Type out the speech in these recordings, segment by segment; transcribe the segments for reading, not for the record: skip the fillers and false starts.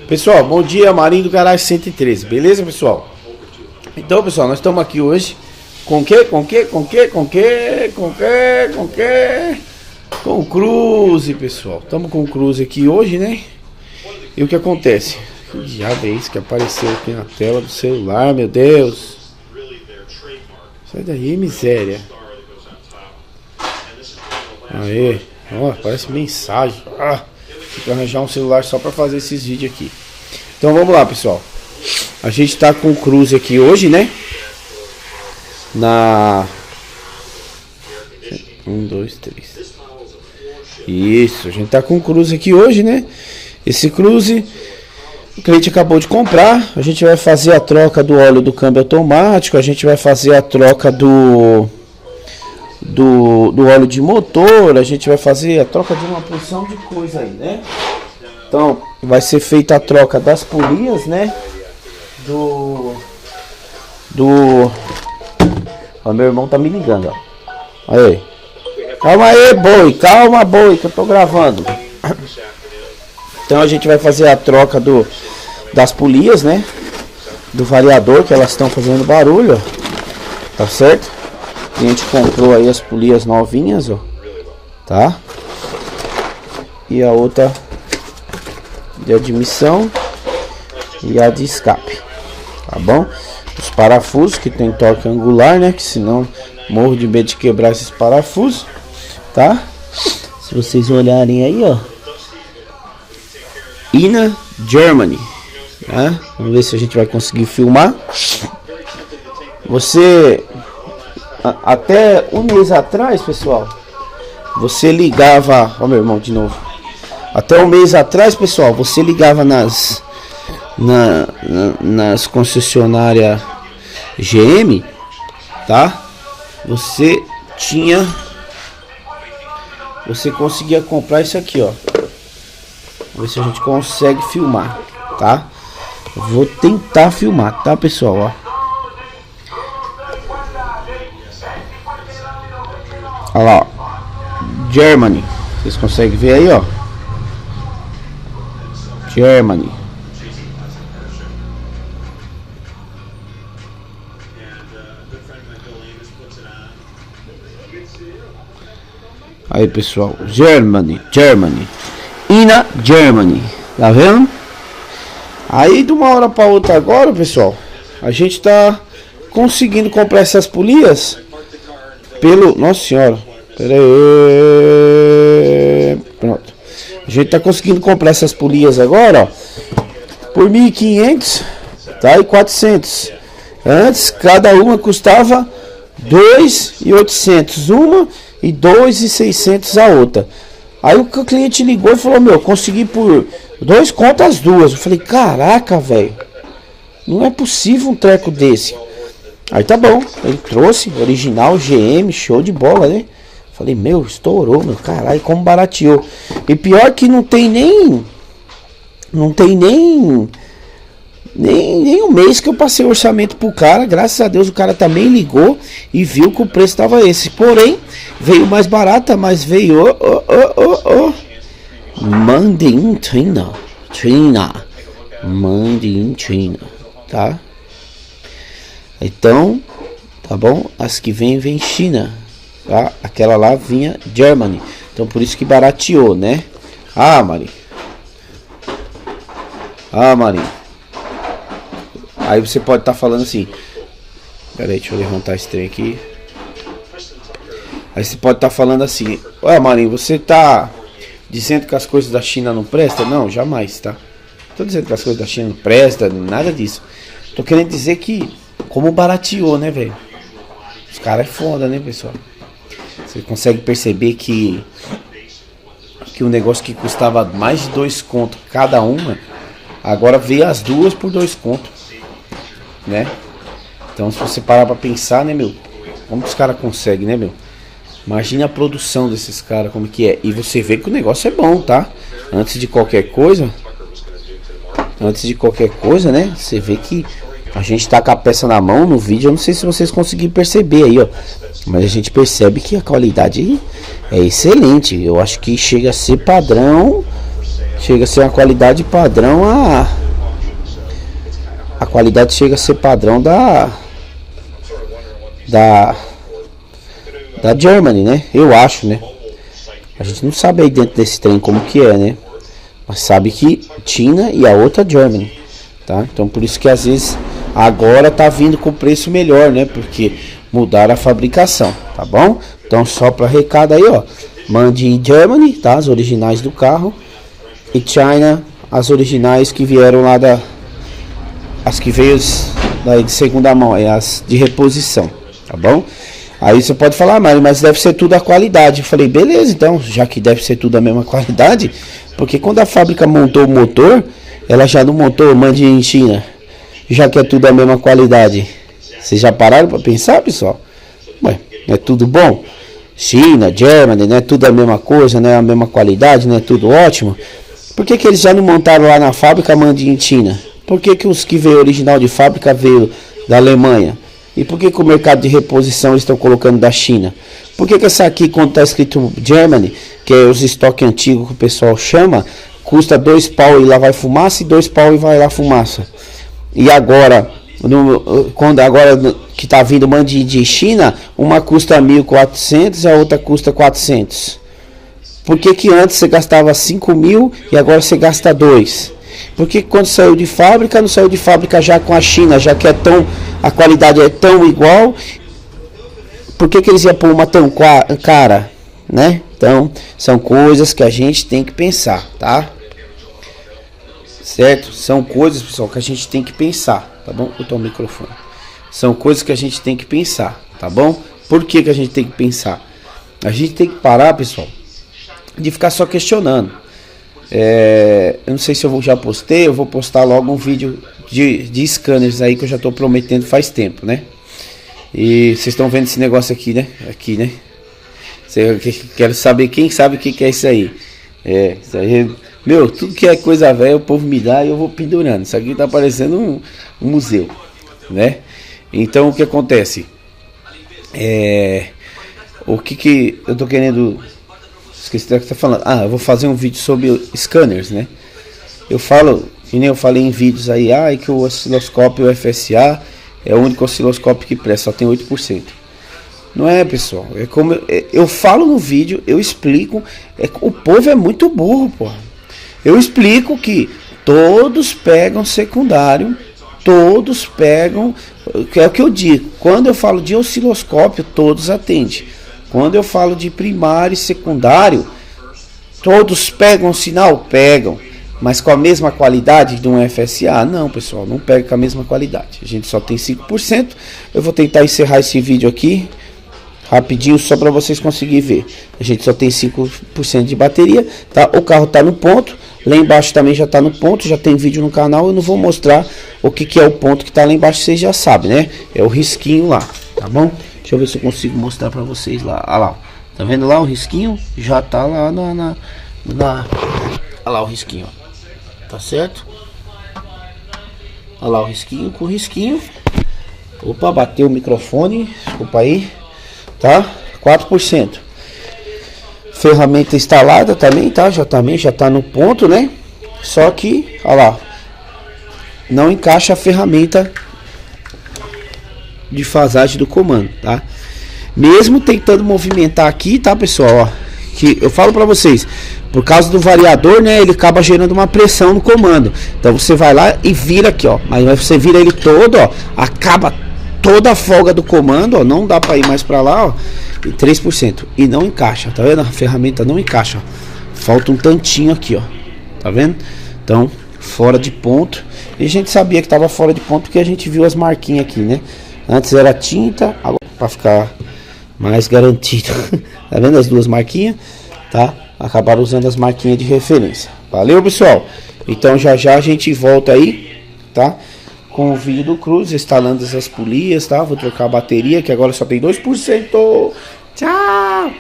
Pessoal, bom dia, Marinho do Garagem 113, beleza, pessoal? Então, pessoal, nós estamos aqui hoje com o Cruze, pessoal. Estamos com o Cruze aqui hoje, né? E o que acontece? Que diabo é isso que apareceu aqui na tela do celular, meu Deus? Sai daí, miséria. Aê, ó, parece mensagem. Tem que arranjar um celular só para fazer esses vídeos aqui. Então vamos lá, pessoal. A gente tá com o Cruze aqui hoje, né? Na 1, 2, 3. Isso, a gente tá com o Cruze aqui hoje, né? Esse Cruze o cliente acabou de comprar. A gente vai fazer a troca do óleo do câmbio automático. A gente vai fazer a troca do óleo de motor. A gente vai fazer a troca de uma porção de coisa aí, né? Então vai ser feita a troca das polias, né? Ó, meu irmão tá me ligando, ó. Aí. Calma aí, boi. Calma, boi, que eu tô gravando. Então a gente vai fazer a troca das polias, né? Do variador, que elas estão fazendo barulho, ó. Tá certo? A gente comprou aí as polias novinhas, ó. Tá? E a outra de admissão e a de escape. Tá bom? Os parafusos que tem torque angular, né? Que senão morro de medo de quebrar esses parafusos. Tá? Se vocês olharem aí, ó. Ina Germany. Tá? Vamos ver se a gente vai conseguir filmar. Você... Até um mês atrás, pessoal, você ligava... Ó, meu irmão, de novo. Até um mês atrás, pessoal, você ligava nas concessionárias GM, tá? Você conseguia comprar isso aqui, ó. Vamos ver se a gente consegue filmar, tá? Vou tentar filmar, tá, pessoal, ó. Olha lá, ó. Germany. Vocês conseguem ver aí, ó. Germany. Aí, pessoal, Germany. Ina Germany. Tá vendo? Aí, de uma hora para outra agora, pessoal, a gente tá conseguindo comprar essas polias pelo... Nossa senhora. Pera aí. Pronto. A gente tá conseguindo comprar essas polias agora, ó, por 1.500, tá? E 400. Antes, cada uma custava 2.800 uma e 2.600 a outra. Aí o cliente ligou e falou: meu, consegui por 2 conto as duas. Eu falei: caraca, velho, não é possível um treco desse. Aí tá bom, ele trouxe original GM, show de bola, né? Falei: meu, estourou, meu, caralho, como barateou. E pior que não tem nem um mês que eu passei o orçamento pro cara. Graças a Deus o cara também ligou e viu que o preço tava esse. Porém, veio mais barata, mas veio Made in China. Made in China, tá? Então, tá bom? As que vem China, tá? Aquela lá vinha Germany. Então por isso que barateou, né? Mari. Aí você pode estar falando assim. Pera aí, deixa eu levantar esse trem aqui. Aí você pode estar falando assim: ué, Marinho, você tá dizendo que as coisas da China não prestam? Não, jamais, tá? Tô dizendo que as coisas da China não prestam, nada disso. Tô querendo dizer que como barateou, né, velho? Os caras é foda, né, pessoal? Você consegue perceber que um negócio que custava mais de 2 contos cada uma, agora veio as duas por 2 contos, né? Então, se você parar pra pensar, né, meu, como que os caras conseguem, né, meu? Imagina a produção desses caras, como que é. E você vê que o negócio é bom, tá? Antes de qualquer coisa, né, você vê que a gente tá com a peça na mão no vídeo. Eu não sei se vocês conseguiram perceber aí, ó, mas a gente percebe que a qualidade é excelente. Eu acho que chega a ser padrão, chega a ser uma qualidade padrão a qualidade chega a ser padrão da Germany, né? Eu acho, né? A gente não sabe aí dentro desse trem como que é, né? Mas sabe que China e a outra Germany, tá? Então por isso que às vezes agora tá vindo com preço melhor, né? Porque mudaram a fabricação, tá bom? Então só para recado aí, ó, mande Germany, tá? As originais do carro, e China, as originais que vieram lá as que veio daí de segunda mão, as de reposição, tá bom? Aí você pode falar, mas deve ser tudo a qualidade. Eu falei, beleza, então, já que deve ser tudo a mesma qualidade, porque quando a fábrica montou o motor, ela já não montou, mande em China, já que é tudo a mesma qualidade. Vocês já pararam para pensar, pessoal? Ué, não é tudo bom? China, Germany, não é tudo a mesma coisa, não é a mesma qualidade, não é tudo ótimo? Por que eles já não montaram lá na fábrica, mande em China? Por que os que veio original de fábrica veio da Alemanha? E por que o mercado de reposição eles estão colocando da China? Por que essa aqui, quando está escrito Germany, que é os estoques antigos que o pessoal chama, custa 2 pau e lá vai fumaça e 2 pau e vai lá fumaça? E agora, quando agora que está vindo mande de China, uma custa 1.400 e a outra custa 400. Por que antes você gastava 5.000 e agora você gasta 2? Porque quando saiu de fábrica, não saiu de fábrica já com a China, já que a qualidade é tão igual, por que eles iam pôr uma tão cara, né? Então, são coisas que a gente tem que pensar, tá? Certo? São coisas, pessoal, que a gente tem que pensar, tá bom? Botar o microfone. São coisas que a gente tem que pensar, tá bom? Por que a gente tem que pensar? A gente tem que parar, pessoal, de ficar só questionando. Eu não sei se eu já postei, eu vou postar logo um vídeo de scanners aí que eu já estou prometendo faz tempo, né? E vocês estão vendo esse negócio aqui, né? Aqui, né? Quero saber quem sabe o que é isso aí. Isso aí, meu, tudo que é coisa velha o povo me dá e eu vou pendurando. Isso aqui tá parecendo um museu, né? Então o que acontece? O que eu tô querendo... Esqueci do que tá falando. Eu vou fazer um vídeo sobre scanners, né? Eu falo, que nem eu falei em vídeos aí, que o osciloscópio FSA é o único osciloscópio que presta, só tem 8%. Não é, pessoal. É como eu falo no vídeo, eu explico. O povo é muito burro, pô. Eu explico que todos pegam secundário, todos pegam. É o que eu digo. Quando eu falo de osciloscópio, todos atendem. Quando eu falo de primário e secundário, todos pegam sinal? Pegam. Mas com a mesma qualidade de um FSA? Não, pessoal, não pega com a mesma qualidade. A gente só tem 5%. Eu vou tentar encerrar esse vídeo aqui rapidinho, só para vocês conseguirem ver. A gente só tem 5% de bateria, tá? O carro tá no ponto. Lá embaixo também já tá no ponto. Já tem vídeo no canal. Eu não vou mostrar o que é o ponto que tá lá embaixo. Vocês já sabem, né? É o risquinho lá, tá bom? Deixa eu ver se eu consigo mostrar pra vocês lá. Olha lá. Tá vendo lá o risquinho? Já tá lá olha lá o risquinho. Tá certo? Olha lá o risquinho com o risquinho. Opa, bateu o microfone. Desculpa aí. Tá? 4%. Ferramenta instalada também, tá? Já tá no ponto, né? Só que, olha lá. Não encaixa a ferramenta de fasagem do comando, tá? Mesmo tentando movimentar aqui, tá, pessoal? Ó, que eu falo para vocês, por causa do variador, né? Ele acaba gerando uma pressão no comando. Então você vai lá e vira aqui, ó. Mas você vira ele todo, ó. Acaba toda a folga do comando, ó. Não dá para ir mais para lá, ó. E 3%. E não encaixa, tá vendo? A ferramenta não encaixa, ó. Falta um tantinho aqui, ó. Tá vendo? Então, fora de ponto. E a gente sabia que tava fora de ponto porque a gente viu as marquinhas aqui, né? Antes era tinta, agora para ficar mais garantido. Tá vendo as duas marquinhas? Tá? Acabaram usando as marquinhas de referência. Valeu, pessoal? Então já a gente volta aí, tá? Com o vídeo do Cruz, instalando essas polias, tá? Vou trocar a bateria, que agora só tem 2%. Tchau!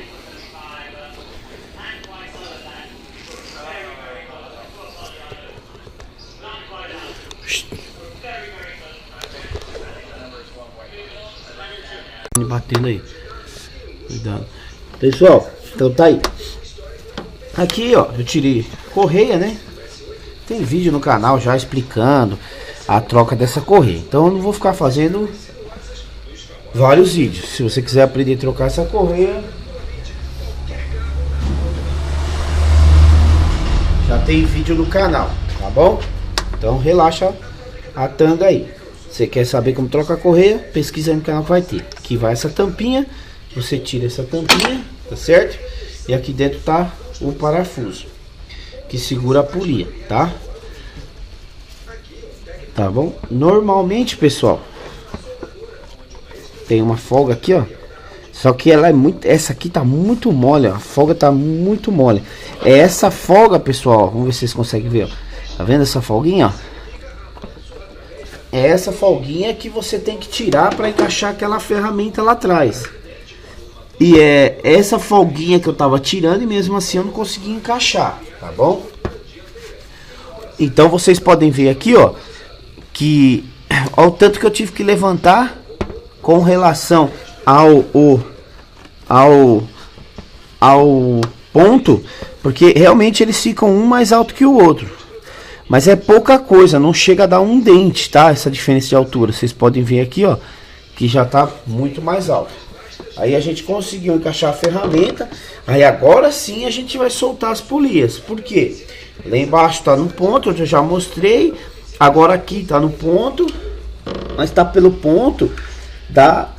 Batendo aí, cuidado, pessoal. Então tá aí. Aqui, ó, eu tirei correia, né? Tem vídeo no canal já explicando a troca dessa correia. Então eu não vou ficar fazendo vários vídeos. Se você quiser aprender a trocar essa correia, já tem vídeo no canal, tá bom? Então relaxa a tanga aí. Você quer saber como troca a correia? Pesquisa aí no canal que vai ter. Aqui vai essa tampinha, você tira essa tampinha, tá certo? E aqui dentro tá o parafuso que segura a polia, tá? Tá bom? Normalmente, pessoal, tem uma folga aqui, ó. Só que ela é muito... Essa aqui tá muito mole, ó. A folga tá muito mole. É essa folga, pessoal. Vamos ver se vocês conseguem ver, ó. Tá vendo essa folguinha, ó? É essa folguinha que você tem que tirar para encaixar aquela ferramenta lá atrás. E é essa folguinha que eu tava tirando e mesmo assim eu não consegui encaixar, tá bom? Então vocês podem ver aqui, ó, que ó, o tanto que eu tive que levantar com relação ao ponto, porque realmente eles ficam um mais alto que o outro. Mas é pouca coisa, não chega a dar um dente, tá? Essa diferença de altura. Vocês podem ver aqui, ó, que já tá muito mais alto. Aí a gente conseguiu encaixar a ferramenta. Aí agora sim a gente vai soltar as polias. Por quê? Lá embaixo tá no ponto, onde eu já mostrei. Agora aqui tá no ponto, mas tá pelo ponto da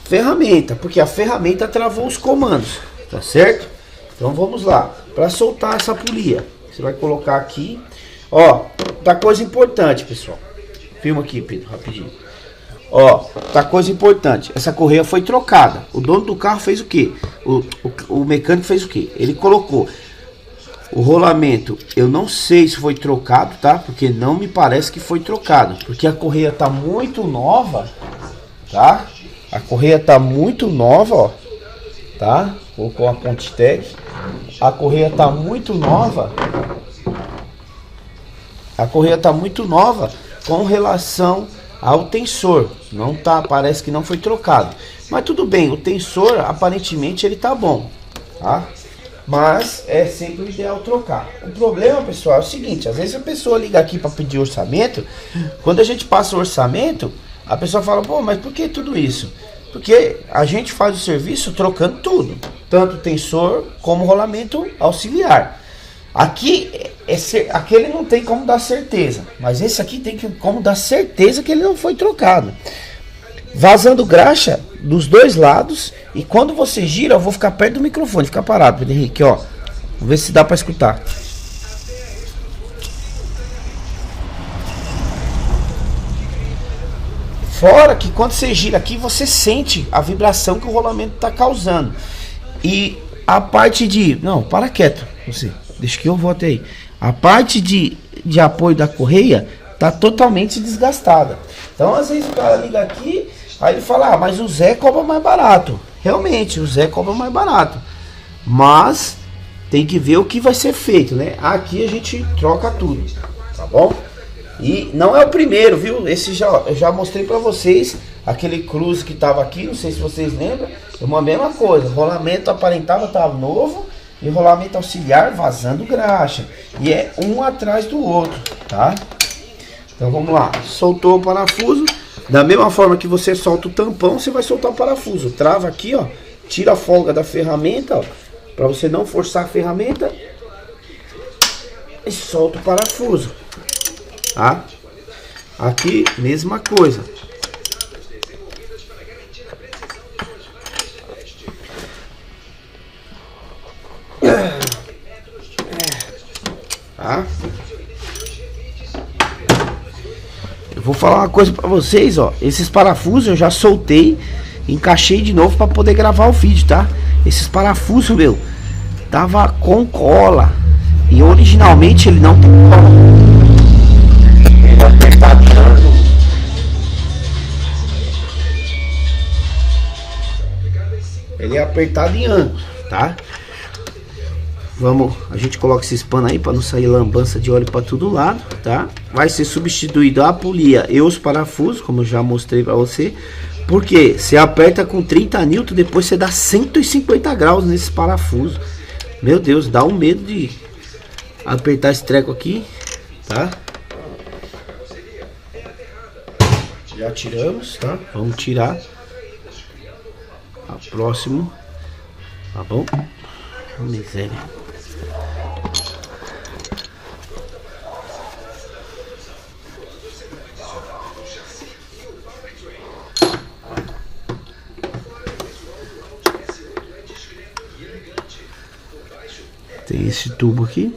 ferramenta, porque a ferramenta travou os comandos, tá certo? Então vamos lá. Para soltar essa polia, você vai colocar aqui. Ó, tá coisa importante, pessoal. Filma aqui, Pedro, rapidinho. Ó, tá coisa importante. Essa correia foi trocada. O dono do carro fez o quê? O mecânico fez o quê? Ele colocou o rolamento. Eu não sei se foi trocado, tá? Porque não me parece que foi trocado. Porque a correia tá muito nova, tá? A correia tá muito nova, ó. Tá? Colocou a Pontitec. A correia tá muito nova. A correia tá muito nova com relação ao tensor. Não tá, parece que não foi trocado. Mas tudo bem, o tensor aparentemente ele tá bom, tá? Mas é sempre o ideal trocar. O problema, pessoal, é o seguinte: às vezes a pessoa liga aqui para pedir orçamento. Quando a gente passa o orçamento, a pessoa fala: pô, mas por que tudo isso? Porque a gente faz o serviço trocando tudo, tanto tensor como rolamento auxiliar. Aqui, aquele não tem como dar certeza, mas esse aqui tem como dar certeza que ele não foi trocado. Vazando graxa dos dois lados, e quando você gira, eu vou ficar perto do microfone, fica parado, Pedro Henrique, ó. Vamos ver se dá para escutar. Fora que quando você gira aqui, você sente a vibração que o rolamento está causando. E a parte de... Não, para quieto, você. Deixa que eu volte aí. A parte de apoio da correia tá totalmente desgastada. Então, às vezes o cara liga aqui, aí ele fala: ah, mas o Zé cobra mais barato. Realmente, o Zé cobra mais barato. Mas tem que ver o que vai ser feito, né? Aqui a gente troca tudo, tá bom? E não é o primeiro, viu? Esse eu já mostrei pra vocês. Aquele Cruze que tava aqui, não sei se vocês lembram. É uma mesma coisa. O rolamento aparentava estar novo e o rolamento auxiliar vazando graxa. E é um atrás do outro, tá? Então vamos lá. Soltou o parafuso. Da mesma forma que você solta o tampão, você vai soltar o parafuso. Trava aqui, ó. Tira a folga da ferramenta, ó, pra você não forçar a ferramenta. E solta o parafuso, tá? Aqui, mesma coisa. Tá? Eu vou falar uma coisa pra vocês, ó. Esses parafusos eu já soltei, encaixei de novo pra poder gravar o vídeo, tá? Esses parafusos, meu, tava com cola. E originalmente ele não tem cola. Ele é apertado em ângulo. Ele é apertado em ângulo, tá? Vamos, a gente coloca esses panos aí para não sair lambança de óleo para todo lado, tá? Vai ser substituído a polia e os parafusos, como eu já mostrei para você. Porque você aperta com 30 N, depois você dá 150 graus nesses parafusos. Meu Deus, dá um medo de apertar esse treco aqui, tá? Já tiramos, tá? Vamos tirar a próximo, tá bom? Miséria. Tem esse tubo aqui.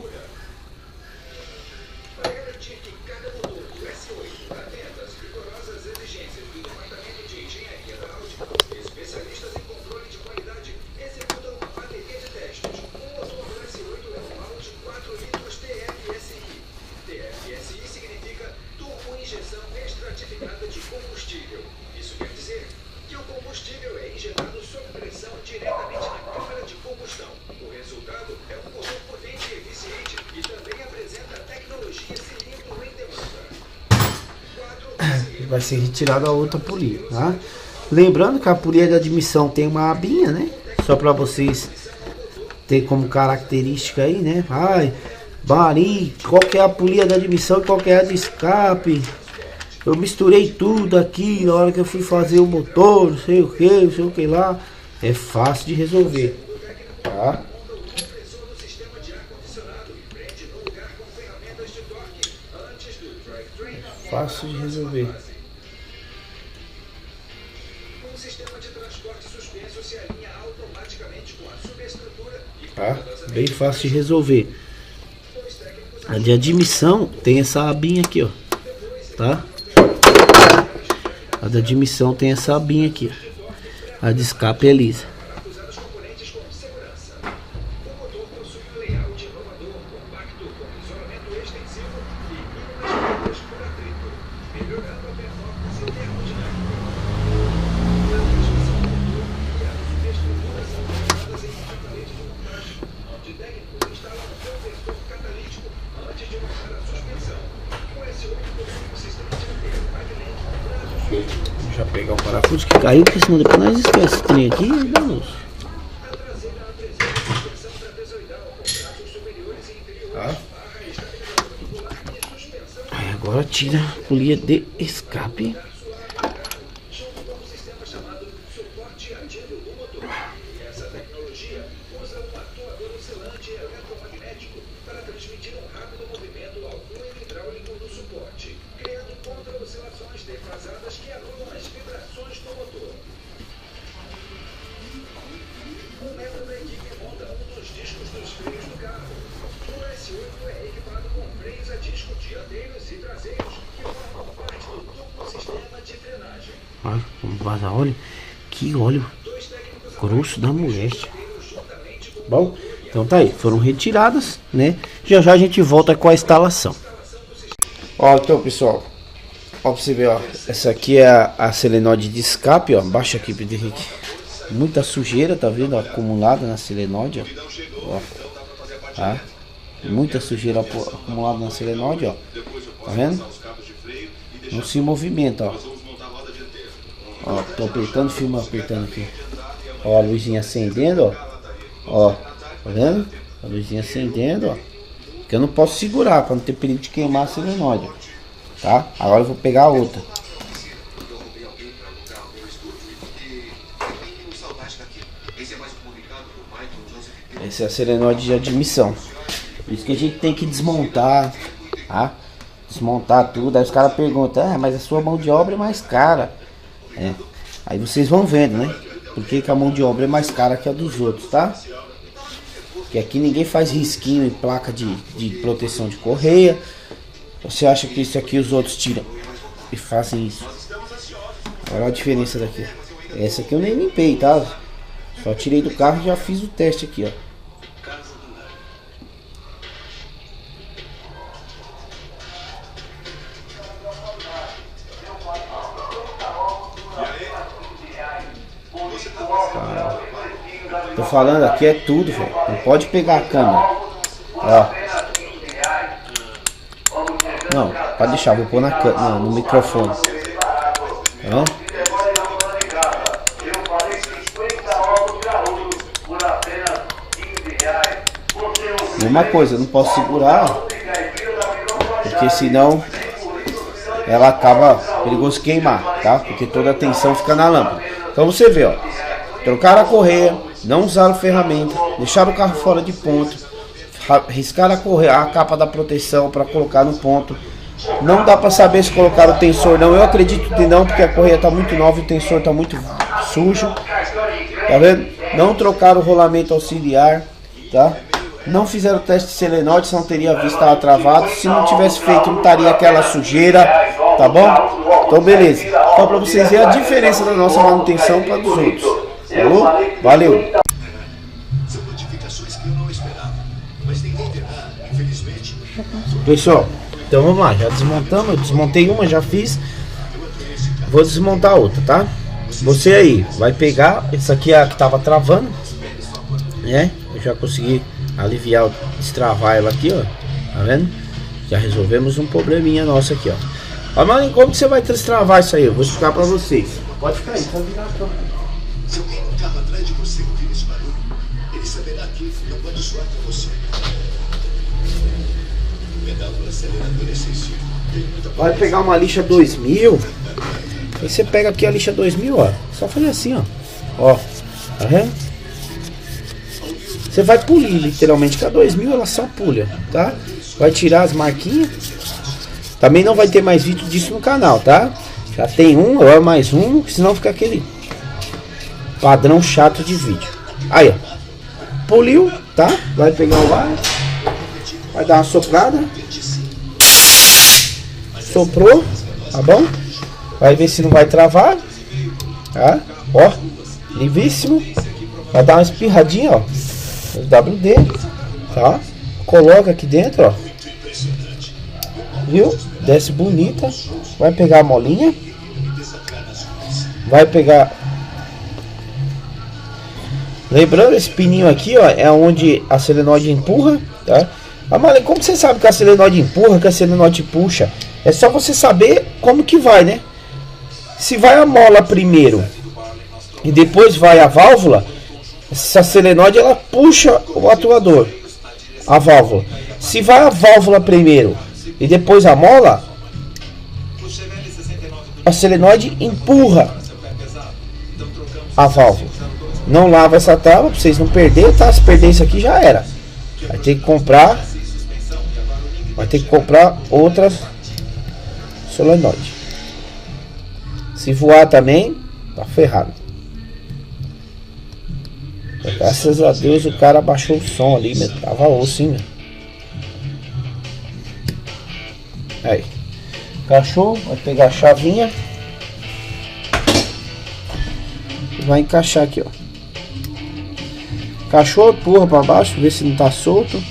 Vai ser retirada a outra polia, tá? Lembrando que a polia de admissão tem uma abinha, né? Só para vocês ter como característica aí, né? Ai, Marim, qual que é a polia de admissão e qual que é a de escape? Eu misturei tudo aqui na hora que eu fui fazer o motor, não sei o que lá. É fácil de resolver, tá? É fácil de resolver. Tá? Bem fácil de resolver. A de admissão tem essa abinha aqui, ó. Tá? A da admissão tem essa abinha aqui, ó. A de escape é lisa. Deixa eu pegar o parafuso que caiu, porque senão depois nós esquecemos esse trem aqui e dá-nos. Tá? Aí agora tira a polia de escape. Olha como vaza óleo. Que óleo grosso da mulher. Bom, então tá aí. Foram retiradas, né? Já já a gente volta com a instalação. Ó, então pessoal, ó, pra você ver, ó. Essa aqui é a selenode de escape, ó. Baixa aqui, Pedro Henrique. Muita sujeira, tá vendo? Ó, acumulada na selenode, ó. Tá? Muita sujeira acumulada na selenode, ó. Tá vendo? Não se movimenta, ó. Ó, tô apertando, filma apertando aqui. Ó, a luzinha acendendo, ó. Ó, tá vendo? A luzinha acendendo, ó. Porque eu não posso segurar para não ter perigo de queimar a selenode, tá? Agora eu vou pegar a outra. Essa é a selenode de admissão. Por isso que a gente tem que desmontar, tá? Desmontar tudo. Aí os caras perguntam, ah, mas a sua mão de obra é mais cara. É. Aí vocês vão vendo, né? Por que a mão de obra é mais cara que a dos outros, tá? Porque aqui ninguém faz risquinho em placa de proteção de correia. Você acha que isso aqui os outros tiram e fazem isso? Olha a diferença daqui. Essa aqui eu nem limpei, tá? Só tirei do carro e já fiz o teste aqui, ó. Tô falando aqui é tudo, velho. Não pode pegar a câmera. Ó. Não, pode deixar, vou pôr na câmera, não, no microfone. Tá? Mesma coisa, eu não posso segurar, porque senão ela acaba perigoso queimar, tá? Porque toda a tensão fica na lâmpada. Então você vê, ó, trocaram a correia, não usaram ferramenta, deixaram o carro fora de ponto, riscaram a correia, a capa da proteção para colocar no ponto. Não dá para saber se colocaram o tensor não. Eu acredito que não, porque a correia tá muito nova e o tensor tá muito sujo. Tá vendo? Não trocaram o rolamento auxiliar, tá? Não fizeram o teste de selenoide, senão teria visto que estava travado. Se não tivesse feito, não estaria aquela sujeira, tá bom? Então beleza. Então para vocês verem a diferença da nossa manutenção para dos outros. Falou? Valeu! Pessoal, então vamos lá, já desmontamos, eu desmontei uma, já fiz. Vou desmontar outra, tá? Você aí vai pegar, essa aqui é a que tava travando, né? Eu já consegui aliviar, destravar ela aqui, ó. Tá vendo? Já resolvemos um probleminha nosso aqui, ó. Ó, mas como que você vai destravar isso aí? Eu vou explicar pra vocês. Pode ficar aí, pode virar a câmera. Se alguém no carro atrás de você ouvir esse barulho, ele saberá que não pode soar com você. Vai pegar uma lixa 2000. Aí você pega aqui a lixa 2000, ó. Só fazer assim, ó. Ó, tá vendo? Você vai polir literalmente, que a 2000 ela só pulha, tá? Vai tirar as marquinhas. Também não vai ter mais vídeo disso no canal, tá? Já tem um, ou mais um, senão fica aquele padrão chato de vídeo. Aí, ó. Poliu, tá? Vai pegar o ar. Vai dar uma soprada. Soprou, tá bom? Vai ver se não vai travar. Tá? Ó, livíssimo. Vai dar uma espirradinha, ó. WD, tá? Coloca aqui dentro, ó. Viu? Desce bonita. Vai pegar a molinha. Vai pegar. Lembrando, esse pininho aqui, ó, é onde a solenoide empurra, tá? Ah, mas como você sabe que a solenoide empurra, que a solenoide puxa? É só você saber como que vai, né? Se vai a mola primeiro e depois vai a válvula, essa solenoide ela puxa o atuador, a válvula. Se vai a válvula primeiro e depois a mola, a solenoide empurra a válvula. Não lava essa tábua para vocês não perderem, tá? Se perder isso aqui já era. Vai ter que comprar. Vai ter que comprar outras solenoide. Se voar também, tá ferrado. Graças a Deus o cara abaixou o som ali, meu. Tava osso, hein, meu. Aí. Encaixou, vai pegar a chavinha. E vai encaixar aqui, ó. Encaixou, empurra para baixo, vê se não tá solto.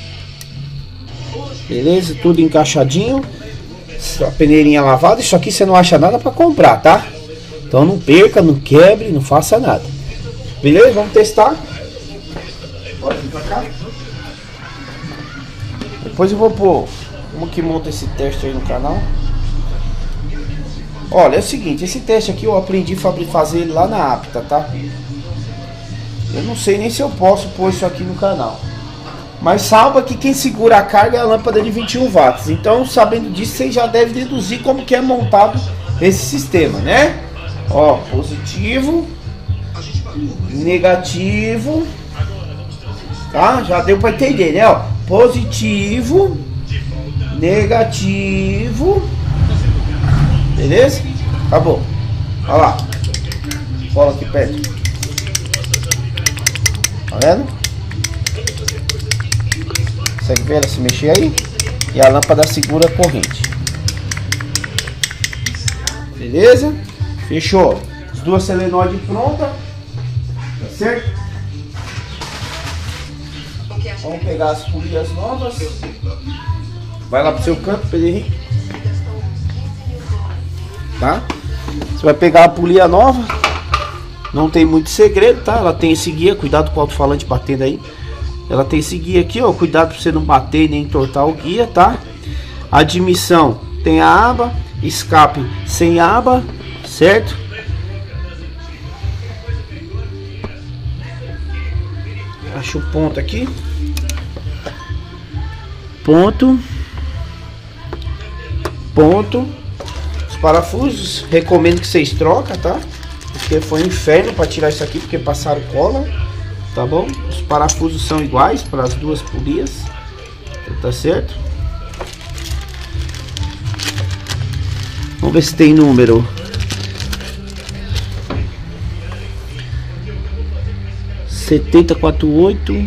Beleza, tudo encaixadinho. A peneirinha lavada. Isso aqui você não acha nada para comprar, tá? Então não perca, não quebre, não faça nada. Beleza? Vamos testar. Pode vir pra cá. Depois eu vou pôr como que monta esse teste aí no canal. Olha, é o seguinte, esse teste aqui eu aprendi a fazer ele lá na Apta, tá? Eu não sei nem se eu posso pôr isso aqui no canal. Mas saiba que quem segura a carga é a lâmpada de 21 watts. Então, sabendo disso, você já deve deduzir como que é montado esse sistema, né? Ó, positivo, negativo, tá? Já deu para entender, né? Ó, positivo, negativo, beleza? Acabou. Olha lá. Cola aqui perto. Tá vendo? Consegue ver ela se mexer aí? E a lâmpada segura a corrente. Beleza? Fechou. As duas solenoides prontas. Tá certo? Vamos pegar as polias novas. Vai lá pro seu canto, Pedro Henrique. Tá? Você vai pegar a polia nova. Não tem muito segredo, tá? Ela tem esse guia. Cuidado com o alto-falante batendo aí. Ela tem esse guia aqui, ó. Cuidado pra você não bater nem entortar o guia, tá? Admissão tem a aba. Escape sem aba, certo? Acha o ponto aqui. Ponto. Ponto. parafusos, recomendo que vocês trocam, tá? Porque foi um inferno para tirar isso aqui, porque passaram cola, tá bom? Os parafusos são iguais para as duas polias, tá certo? Vamos ver se tem número. 7048.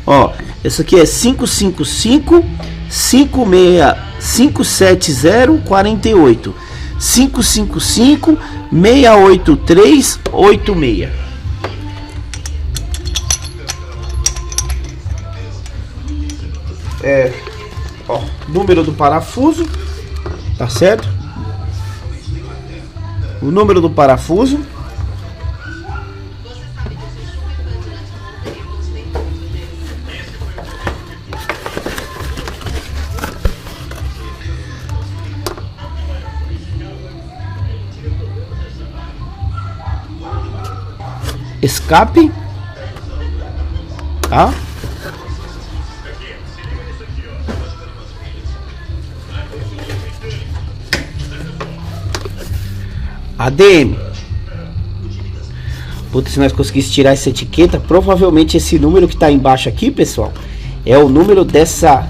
Ó, essa aqui é 555 570 48. 555 683 86. Ó, número do parafuso, tá certo? O número do parafuso. Escape, tá? ADM. Putz, se nós conseguíssemos tirar essa etiqueta, provavelmente esse número que tá embaixo aqui, pessoal, é o número dessa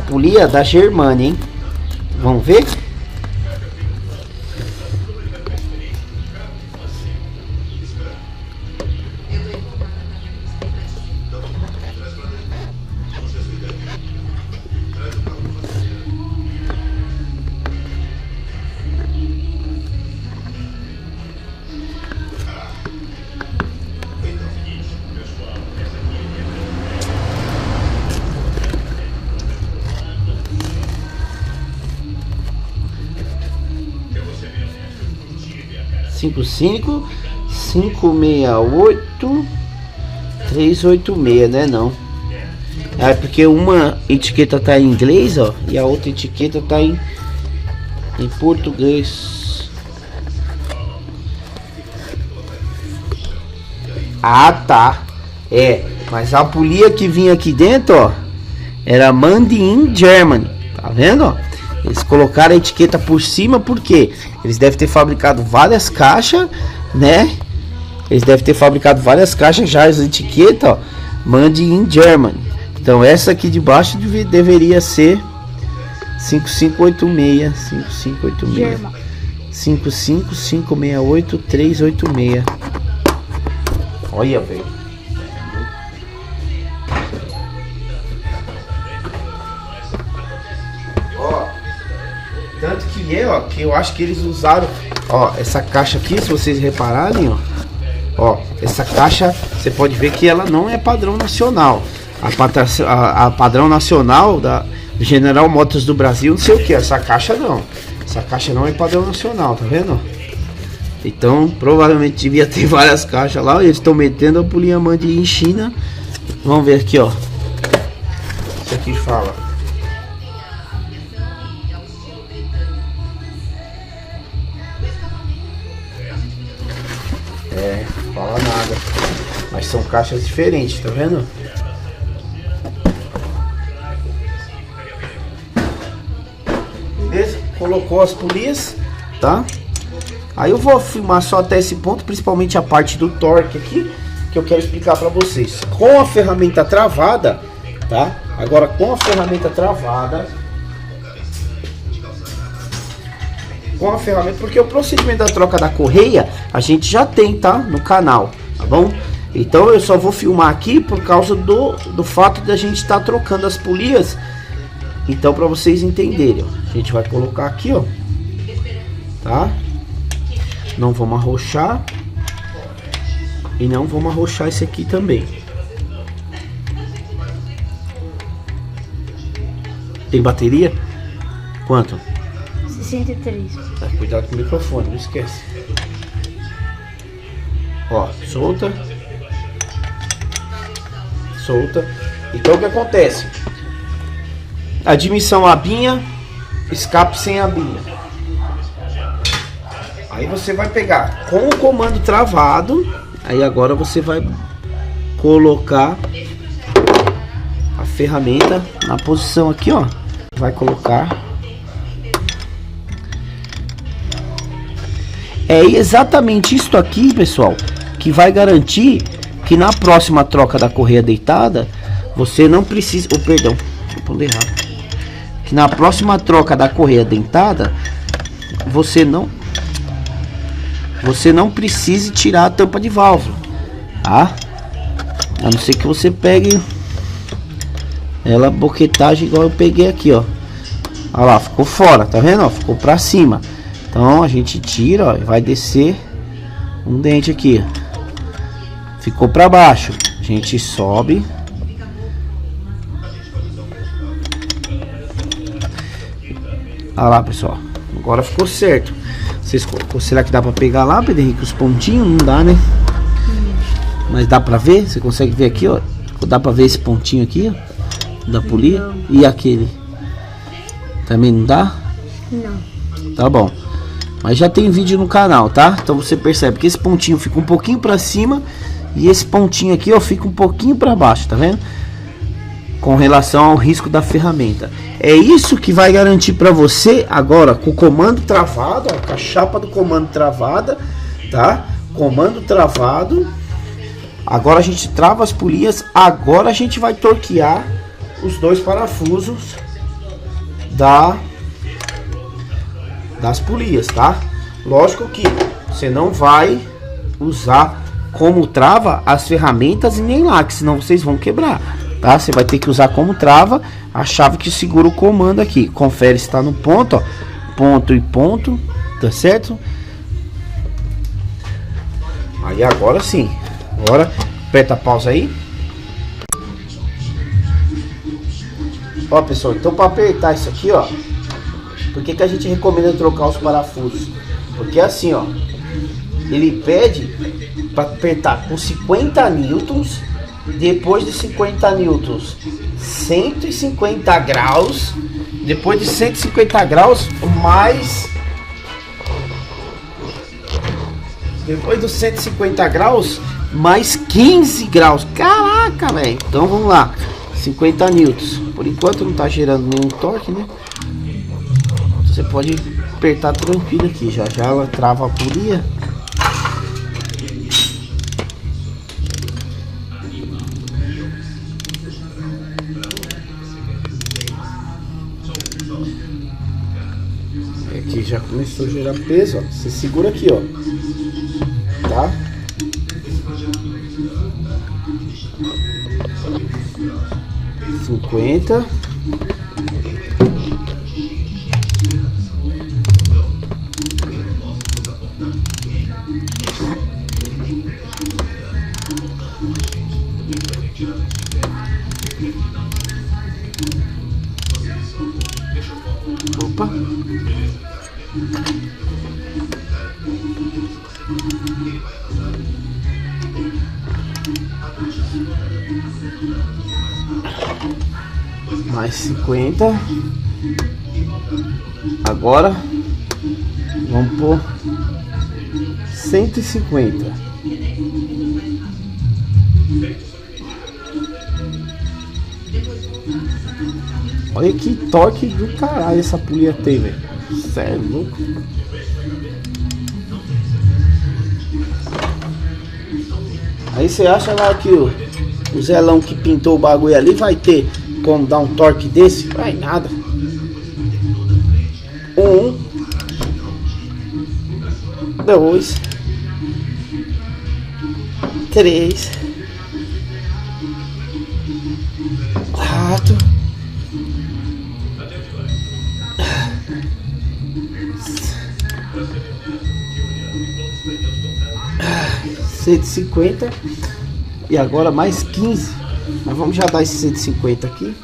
polia da Germânia, hein? Vamos ver? Cinco 568 386, né? Não. É porque uma etiqueta tá em inglês, ó, e a outra etiqueta tá em português. Ah, tá. É, mas a polia que vinha aqui dentro, ó, era Made in Germany. Tá vendo, ó? Eles colocaram a etiqueta por cima porque eles devem ter fabricado várias caixas, né? Eles devem ter fabricado várias caixas já, as etiquetas, ó, Made in Germany. Então essa aqui de baixo deveria ser 5586, 5586, 55568 386. Olha, velho. Tanto que ó, que eu acho que eles usaram, ó, essa caixa aqui, se vocês repararem, ó, essa caixa, você pode ver que ela não é padrão nacional. A padrão nacional da General Motors do Brasil, não sei o que, essa caixa não. Essa caixa não é padrão nacional, tá vendo? Então, provavelmente devia ter várias caixas lá, eles estão metendo a polia Made in China. Vamos ver aqui, ó. Isso aqui fala. Fala nada, mas são caixas diferentes, tá vendo? Beleza? Colocou as polias, tá? Aí eu vou filmar só até esse ponto, principalmente a parte do torque aqui, que eu quero explicar pra vocês. Com a ferramenta travada, tá? Agora com a ferramenta travada, porque o procedimento da troca da correia a gente já tem, tá? No canal, tá bom? Então eu só vou filmar aqui por causa do fato de a gente estar trocando as polias. Então, para vocês entenderem, ó, a gente vai colocar aqui, ó, tá? Não vamos arrochar e não vamos arrochar esse aqui também. Tem bateria? Quanto? 63. Tá, cuidado com o microfone, não esquece. Ó, solta. Solta. Então o que acontece? Admissão abinha, escape sem abinha. Aí você vai pegar com o comando travado. Aí agora você vai colocar a ferramenta na posição aqui, ó. Vai colocar É exatamente isso aqui, pessoal, que vai garantir que na próxima troca da correia deitada, você não precisa... Oh, perdão, vou pondo errado. Que na próxima troca da correia dentada, você não precise tirar a tampa de válvula, tá? A não ser que você pegue ela boquetagem igual eu peguei aqui, ó. Olha lá, ficou fora, tá vendo? Ó, ficou pra cima. Então a gente tira, ó, e vai descer um dente aqui. Ficou pra baixo, a gente sobe. Olha lá, pessoal, agora ficou certo. Será que dá pra pegar lá, Pedro Henrique, os pontinhos? Não dá, né? Mas dá pra ver? Você consegue ver aqui, ó? Dá pra ver esse pontinho aqui, ó, da polia? E aquele? Também não dá? Não. Tá bom. Mas já tem vídeo no canal, tá? Então você percebe que esse pontinho fica um pouquinho pra cima e esse pontinho aqui, ó, fica um pouquinho pra baixo, tá vendo? Com relação ao risco da ferramenta. É isso que vai garantir para você agora com o comando travado, ó, com a chapa do comando travada, tá? Comando travado. Agora a gente trava as polias. Agora a gente vai torquear os dois parafusos das polias, tá? Lógico que você não vai usar como trava as ferramentas e nem lá, que senão vocês vão quebrar. Tá? Você vai ter que usar como trava a chave que segura o comando aqui. Confere se está no ponto, ó. Ponto e ponto, tá certo? Aí agora sim. Agora aperta a pausa aí. Ó, pessoal, então para apertar isso aqui, ó, por que a gente recomenda trocar os parafusos? Porque assim, ó, ele pede para apertar com 50 newtons. Depois de 50 newtons, 150 graus. Depois de 150 graus, mais. Depois dos 150 graus, mais 15 graus. Caraca, velho. Então vamos lá. 50 newtons. Por enquanto não tá gerando nenhum torque, né? Você pode apertar tranquilo aqui. Já já ela trava a polia. Aqui já começou a gerar peso, ó. Você segura aqui, ó. Tá? $50. Opa. Mais 50. Agora vamos por 150. Olha que torque do caralho essa polia tem, velho. Sério. Aí você acha lá que o Zelão que pintou o bagulho ali vai ter como dar um torque desse? Vai nada. 1, 2, 3, 4, 150 e agora mais 15. Mas vamos já dar esse 150 aqui.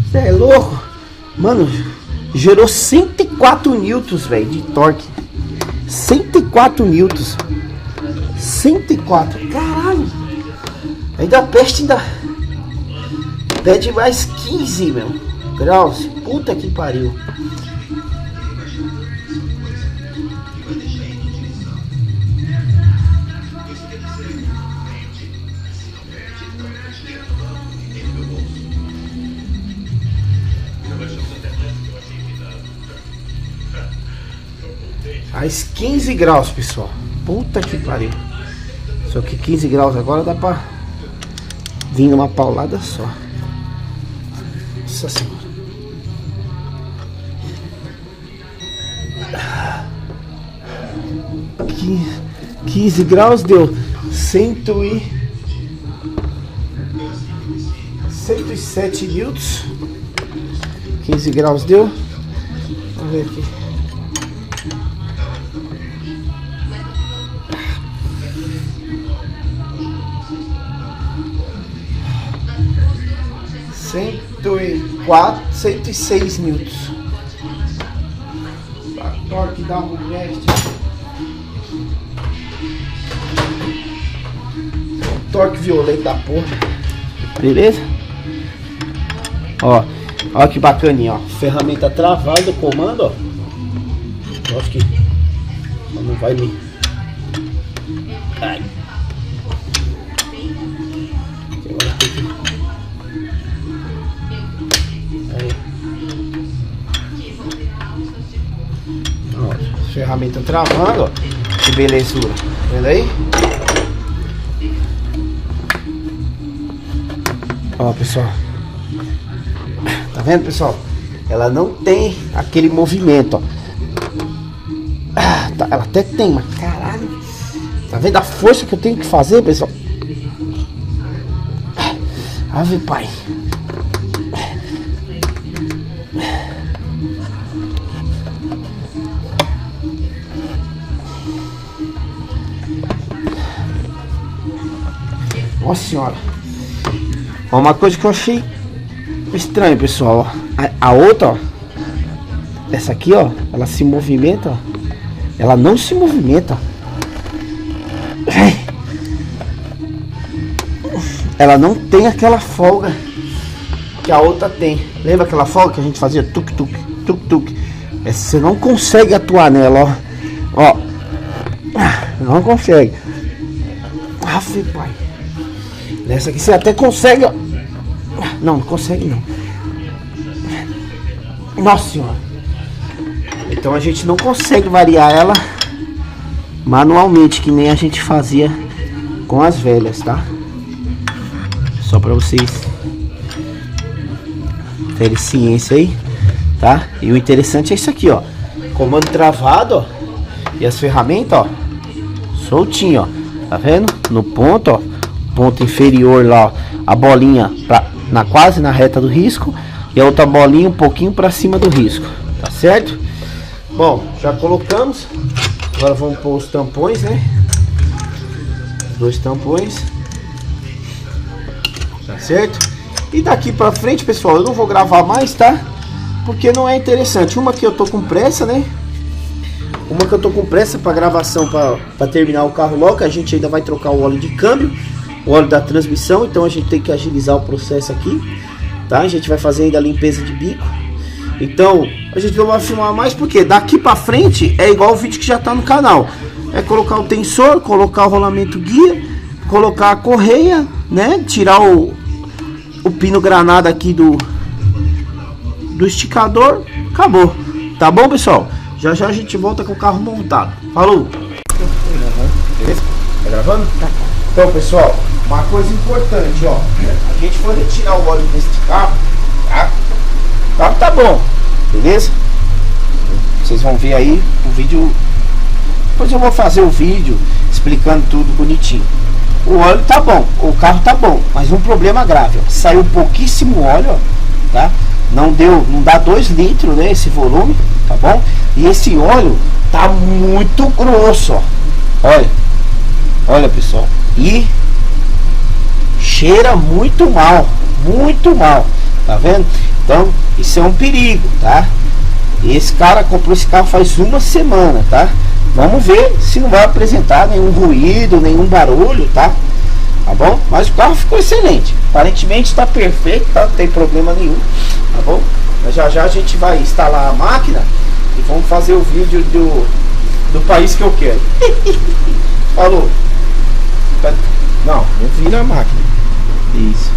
Você é louco? Mano, gerou 104 newtons, velho, de torque. 104 newtons. 104. Caralho. Ainda peste ainda. Pede mais 15, meu. graus. Puta que pariu. Faz 15 graus, pessoal. Puta que pariu. Só que 15 graus agora dá pra vir numa paulada só. Nossa senhora. 15 graus deu 107 newtons. 15 graus deu. Vamos ver aqui. (104, 106 newtons. A torque dá um teste. Torque violento da porra. Beleza? Ó que bacaninha, ó. Ferramenta travada, comando, ó. Eu acho que não vai me. Ai. Agora tem que. Aí. Ó, ferramenta travando, ó. Que belezura. Vendo aí? Ó, pessoal. Tá vendo, pessoal? Ela não tem aquele movimento, ó. Tá, ela até tem, mas caralho. Tá vendo a força que eu tenho que fazer, pessoal? Ave pai. Nossa senhora. Ó, uma coisa que eu achei estranho, pessoal, ó. A outra, ó, essa aqui, ó, ela se movimenta, ó. Ela não se movimenta. Ela não tem aquela folga que a outra tem. Lembra aquela folga que a gente fazia tuk tuk tuk tuk? Essa você não consegue atuar nela, ó. Não consegue. Aff, pai. Nessa aqui você até consegue, ó. Não consegue não. Nossa senhora. Então a gente não consegue variar ela manualmente, que nem a gente fazia com as velhas, tá? Só pra vocês terem ciência aí, tá? E o interessante é isso aqui, ó. Comando travado, ó. E as ferramentas, ó, soltinho, ó. Tá vendo? No ponto, ó. Ponto inferior lá, ó, a bolinha quase na reta do risco, e a outra bolinha um pouquinho para cima do risco, tá certo? Bom, já colocamos. Agora vamos pôr os tampões, né? 2 tampões, tá certo? E daqui para frente, pessoal, eu não vou gravar mais, tá? Porque não é interessante. Uma que eu tô com pressa, né? Uma que eu tô com pressa para gravação, para terminar o carro logo. A gente ainda vai trocar o óleo de câmbio, o óleo da transmissão, então a gente tem que agilizar o processo aqui, tá? A gente vai fazer ainda a limpeza de bico. Então a gente não vai filmar mais, porque daqui pra frente é igual o vídeo que já tá no canal. É colocar o tensor, colocar o rolamento guia, colocar a correia, né? Tirar o pino granada aqui do esticador. Acabou, tá bom, pessoal? Já já a gente volta com o carro montado. Falou! Beleza? Tá gravando? Tá. Então, pessoal, uma coisa importante, ó. A gente foi retirar o óleo deste carro, tá? O carro tá bom, beleza? Vocês vão ver aí o vídeo. Depois eu vou fazer o vídeo explicando tudo bonitinho. O óleo tá bom, o carro tá bom, mas um problema grave, ó. Saiu pouquíssimo óleo, ó, tá? Não dá 2 litros, né, esse volume, tá bom? E esse óleo tá muito grosso, ó. Olha, pessoal. E cheira muito mal, tá vendo? Então isso é um perigo, tá? E esse cara comprou esse carro faz uma semana, tá? Vamos ver se não vai apresentar nenhum ruído, nenhum barulho, tá? Tá bom? Mas o carro ficou excelente, aparentemente está perfeito, tá? Não tem problema nenhum, tá bom? Mas já já a gente vai instalar a máquina e vamos fazer o vídeo do país que eu quero. Falou. Não vira a máquina. Isso.